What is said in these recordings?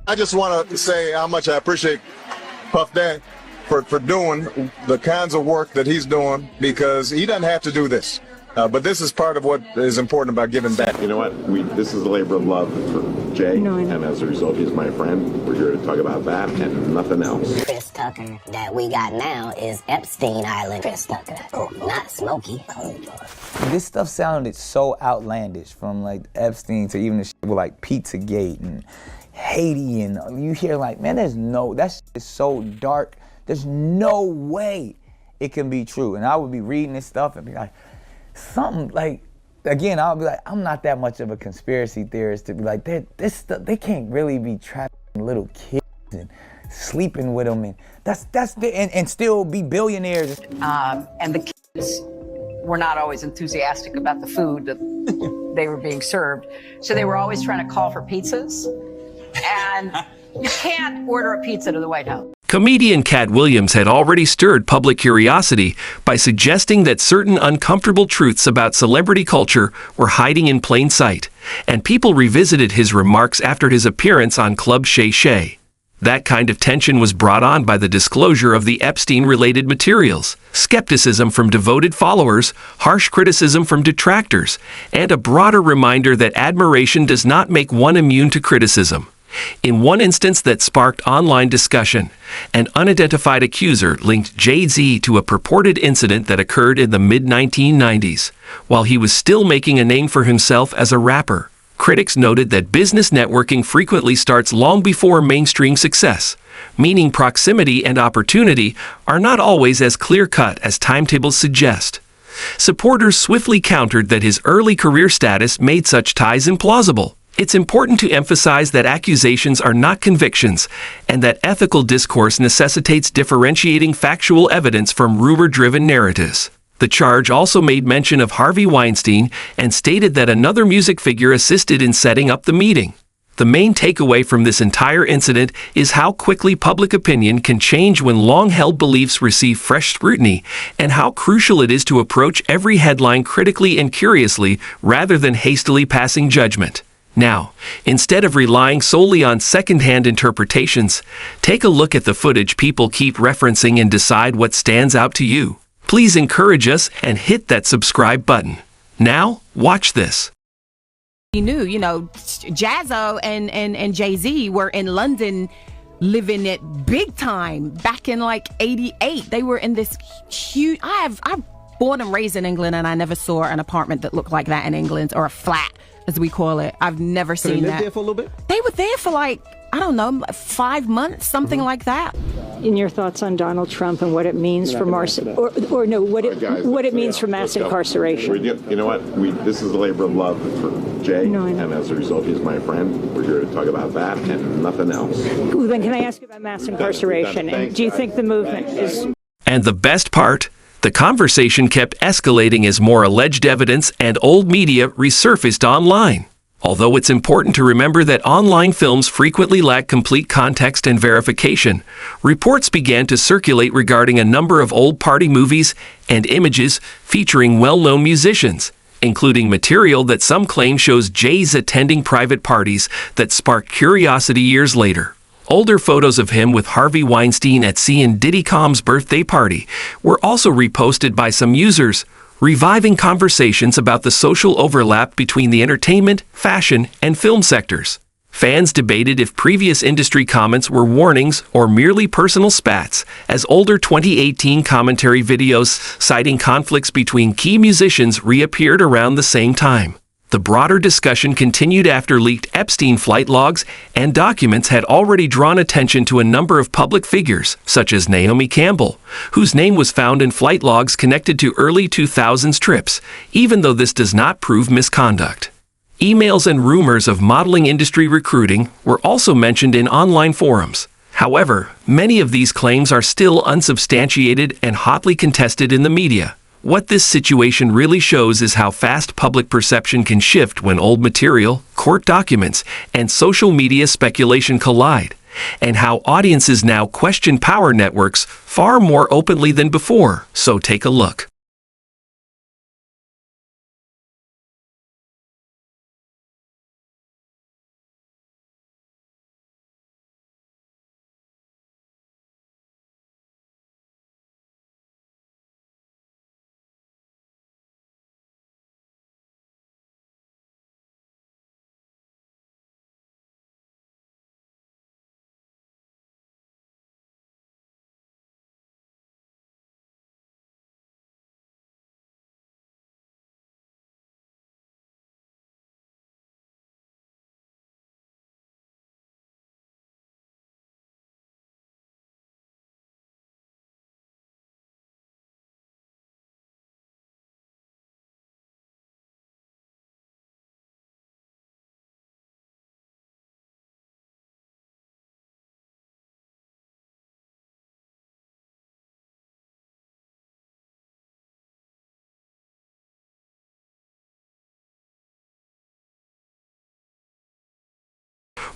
I just want to say how much I appreciate Puff Daddy for doing the kinds of work that he's doing, because he doesn't have to do this. But this is part of what is important about giving back. You know what? This is a labor of love for Jay, and as a result, he's my friend. We're here to talk about that and nothing else. Chris Tucker that we got now is Epstein Island Chris Tucker. Oh, not Smokey. This stuff sounded so outlandish, from like Epstein to even the shit with like Pizzagate and Haiti, and you hear like, man, that shit is so dark. There's no way it can be true. And I would be reading this stuff and be like, something like, again, I'll be like, I'm not that much of a conspiracy theorist to be like, this stuff, they can't really be trapping little kids and sleeping with them, and and still be billionaires. And the kids were not always enthusiastic about the food that they were being served, so they were always trying to call for pizzas, and you can't order a pizza to the White House. Comedian Katt Williams had already stirred public curiosity by suggesting that certain uncomfortable truths about celebrity culture were hiding in plain sight, and people revisited his remarks after his appearance on Club Shay Shay. That kind of tension was brought on by the disclosure of the Epstein-related materials, skepticism from devoted followers, harsh criticism from detractors, and a broader reminder that admiration does not make one immune to criticism. In one instance that sparked online discussion, an unidentified accuser linked Jay-Z to a purported incident that occurred in the mid-1990s, while he was still making a name for himself as a rapper. Critics noted that business networking frequently starts long before mainstream success, meaning proximity and opportunity are not always as clear-cut as timetables suggest. Supporters swiftly countered that his early career status made such ties implausible. It's important to emphasize that accusations are not convictions, and that ethical discourse necessitates differentiating factual evidence from rumor-driven narratives. The charge also made mention of Harvey Weinstein and stated that another music figure assisted in setting up the meeting. The main takeaway from this entire incident is how quickly public opinion can change when long-held beliefs receive fresh scrutiny, and how crucial it is to approach every headline critically and curiously rather than hastily passing judgment. Now, instead of relying solely on second-hand interpretations, take a look at the footage people keep referencing and decide what stands out to you. Please encourage us and hit that subscribe button. Now, watch this. He knew, Jazzo and Jay-Z were in London living it big time back in like 88. They were in this huge, I'm born and raised in England, and I never saw an apartment that looked like that in England, or a flat, as we call it. I've never seen that. They lived there for a little bit? They were there for like, I don't know, 5 months, something like that. In your thoughts on Donald Trump and what it means for mass incarceration? You know what? This is a labor of love for Jay, and as a result, he's my friend. We're here to talk about that and nothing else. Well, then can I ask about mass incarceration? And do you think the movement is... And the best part? The conversation kept escalating as more alleged evidence and old media resurfaced online. Although it's important to remember that online films frequently lack complete context and verification, reports began to circulate regarding a number of old party movies and images featuring well-known musicians, including material that some claim shows Jay's attending private parties that sparked curiosity years later. Older photos of him with Harvey Weinstein at C and Diddy Combs' birthday party were also reposted by some users, reviving conversations about the social overlap between the entertainment, fashion, and film sectors. Fans debated if previous industry comments were warnings or merely personal spats, as older 2018 commentary videos citing conflicts between key musicians reappeared around the same time. The broader discussion continued after leaked Epstein flight logs and documents had already drawn attention to a number of public figures, such as Naomi Campbell, whose name was found in flight logs connected to early 2000s trips, even though this does not prove misconduct. Emails and rumors of modeling industry recruiting were also mentioned in online forums. However, many of these claims are still unsubstantiated and hotly contested in the media. What this situation really shows is how fast public perception can shift when old material, court documents, and social media speculation collide, and how audiences now question power networks far more openly than before. So take a look.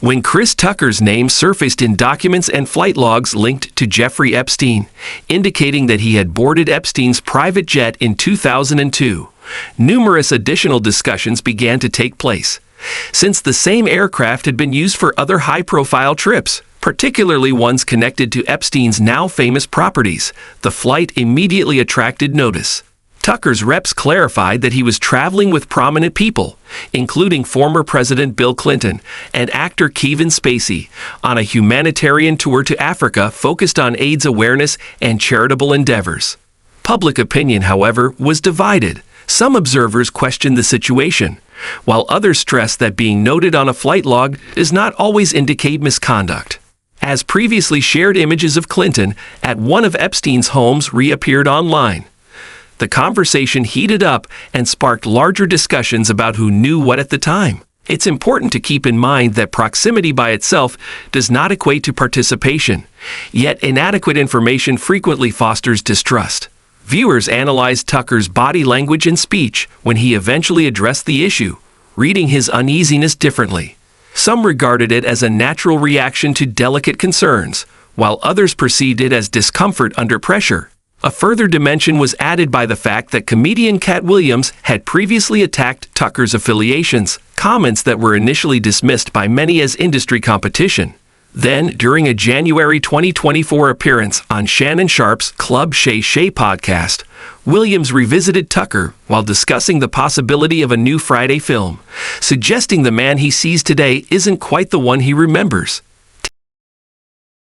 when Chris Tucker's name surfaced in documents and flight logs linked to Jeffrey Epstein, indicating that he had boarded Epstein's private jet in 2002. Numerous additional discussions began to take place, since the same aircraft had been used for other high-profile trips, particularly ones connected to Epstein's now famous properties. The flight immediately attracted notice. Tucker's reps clarified that he was traveling with prominent people, including former President Bill Clinton and actor Kevin Spacey, on a humanitarian tour to Africa focused on AIDS awareness and charitable endeavors. Public opinion, however, was divided. Some observers questioned the situation, while others stressed that being noted on a flight log does not always indicate misconduct. As previously shared images of Clinton at one of Epstein's homes reappeared online. The conversation heated up and sparked larger discussions about who knew what at the time. It's important to keep in mind that proximity by itself does not equate to participation, yet inadequate information frequently fosters distrust. Viewers analyzed Tucker's body language and speech when he eventually addressed the issue, reading his uneasiness differently. Some regarded it as a natural reaction to delicate concerns, while others perceived it as discomfort under pressure. A further dimension was added by the fact that comedian Katt had previously attacked Tucker's affiliations, comments that were initially dismissed by many as industry competition. Then, during a January 2024 appearance on Shannon Sharp's Club Shay Shay podcast, Williams revisited Tucker while discussing the possibility of a new Friday film, suggesting the man he sees today isn't quite the one he remembers.